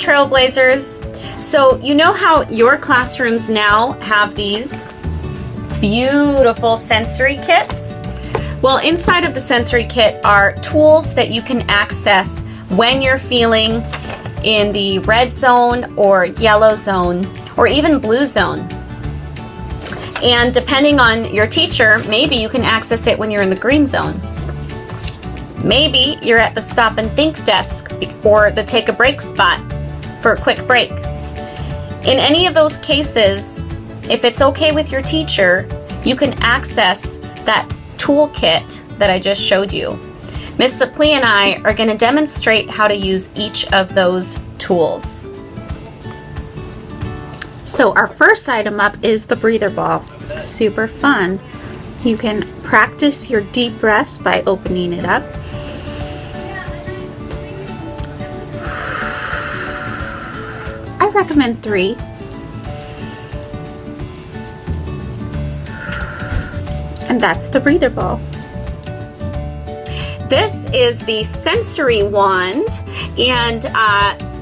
Trailblazers. So you know how your classrooms now have these beautiful sensory kits? Well, inside of the sensory kit are tools that you can access when you're feeling in the red zone or yellow zone or even blue zone. And depending on your teacher, maybe you can access it when you're in the green zone. Maybe you're at the stop and think desk or the take a break spot for a quick break. In any of those cases, if it's okay with your teacher, you can access that toolkit that I just showed you. Miss Sapli and I are going to demonstrate how to use each of those tools. So our first item up is the breather ball. Super fun. You can practice your deep breaths by opening it up. I recommend 3. And that's the breather ball. This is the sensory wand, and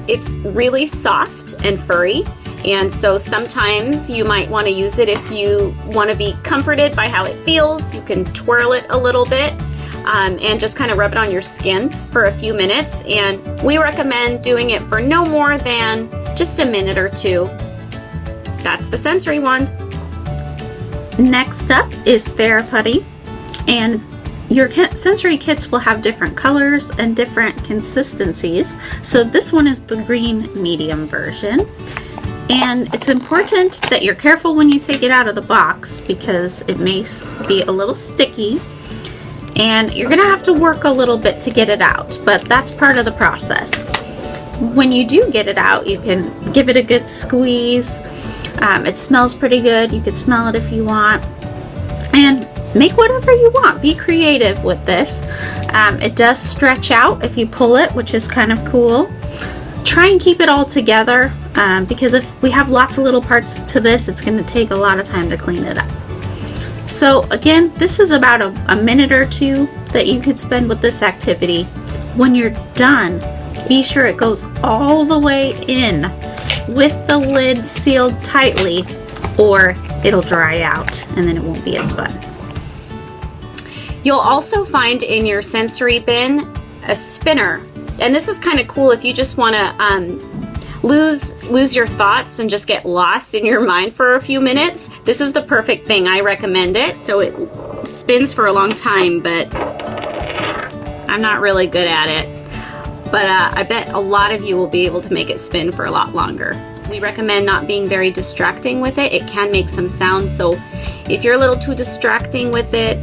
it's really soft and furry. And so sometimes you might want to use it if you want to be comforted by how it feels. You can twirl it a little bit and just kind of rub it on your skin for a few minutes. And we recommend doing it for no more than just a minute or 2. That's the sensory wand. Next up is Theraputty, and your sensory kits will have different colors and different consistencies. So this one is the green medium version. And it's important that you're careful when you take it out of the box because it may be a little sticky and you're gonna have to work a little bit to get it out, but that's part of the process. When you do get it out, you can give it a good squeeze. It smells pretty good. You could smell it if you want. And make whatever you want. Be creative with this. It does stretch out if you pull it, which is kind of cool. Try and keep it all together because if we have lots of little parts to this, it's going to take a lot of time to clean it up. So again, this is about a minute or 2 that you could spend with this activity. When you're done, be sure it goes all the way in with the lid sealed tightly, or it'll dry out and then it won't be as fun. You'll also find in your sensory bin a spinner. And this is kind of cool if you just want to lose your thoughts and just get lost in your mind for a few minutes. This is the perfect thing. I recommend it. So it spins for a long time, but I'm not really good at it. But I bet a lot of you will be able to make it spin for a lot longer. We recommend not being very distracting with it. It can make some sounds, so if you're a little too distracting with it,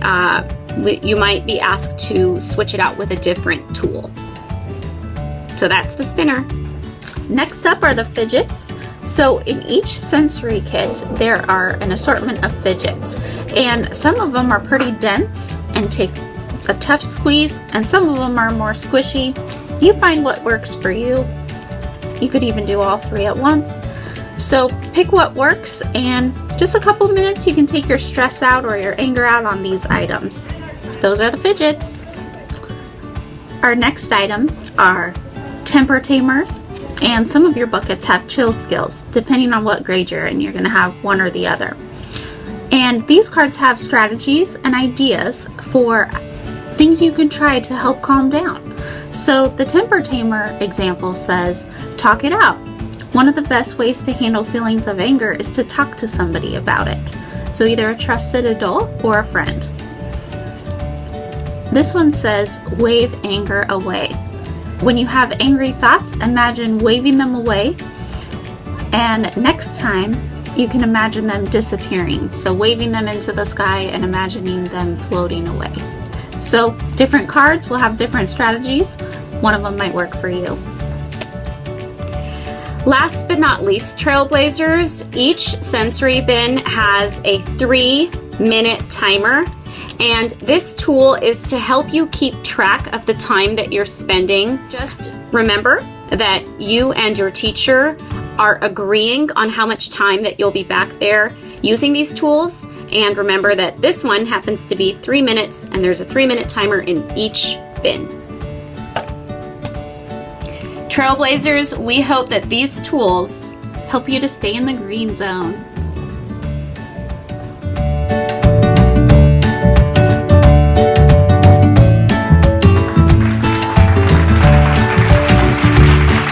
you might be asked to switch it out with a different tool. So that's the spinner. Next up are the fidgets. So in each sensory kit, there are an assortment of fidgets, and some of them are pretty dense and take a tough squeeze, and some of them are more squishy. You find what works for you. You could even do all 3 at once. So pick what works, and just a couple minutes you can take your stress out or your anger out on these items. Those are the fidgets. Our next item are temper tamers, and some of your buckets have chill skills. Depending on what grade you're in, you're going to have one or the other. And these cards have strategies and ideas for things you can try to help calm down. So the temper tamer example says, talk it out. One of the best ways to handle feelings of anger is to talk to somebody about it. So either a trusted adult or a friend. This one says, wave anger away. When you have angry thoughts, imagine waving them away. And next time, you can imagine them disappearing. So waving them into the sky and imagining them floating away. So different cards will have different strategies. One of them might work for you. Last but not least, Trailblazers, each sensory bin has a 3-minute timer. And this tool is to help you keep track of the time that you're spending. Just remember that you and your teacher are agreeing on how much time that you'll be back there using these tools. And remember that this one happens to be 3 minutes, and there's a 3-minute timer in each bin. Trailblazers, we hope that these tools Help you to stay in the green zone.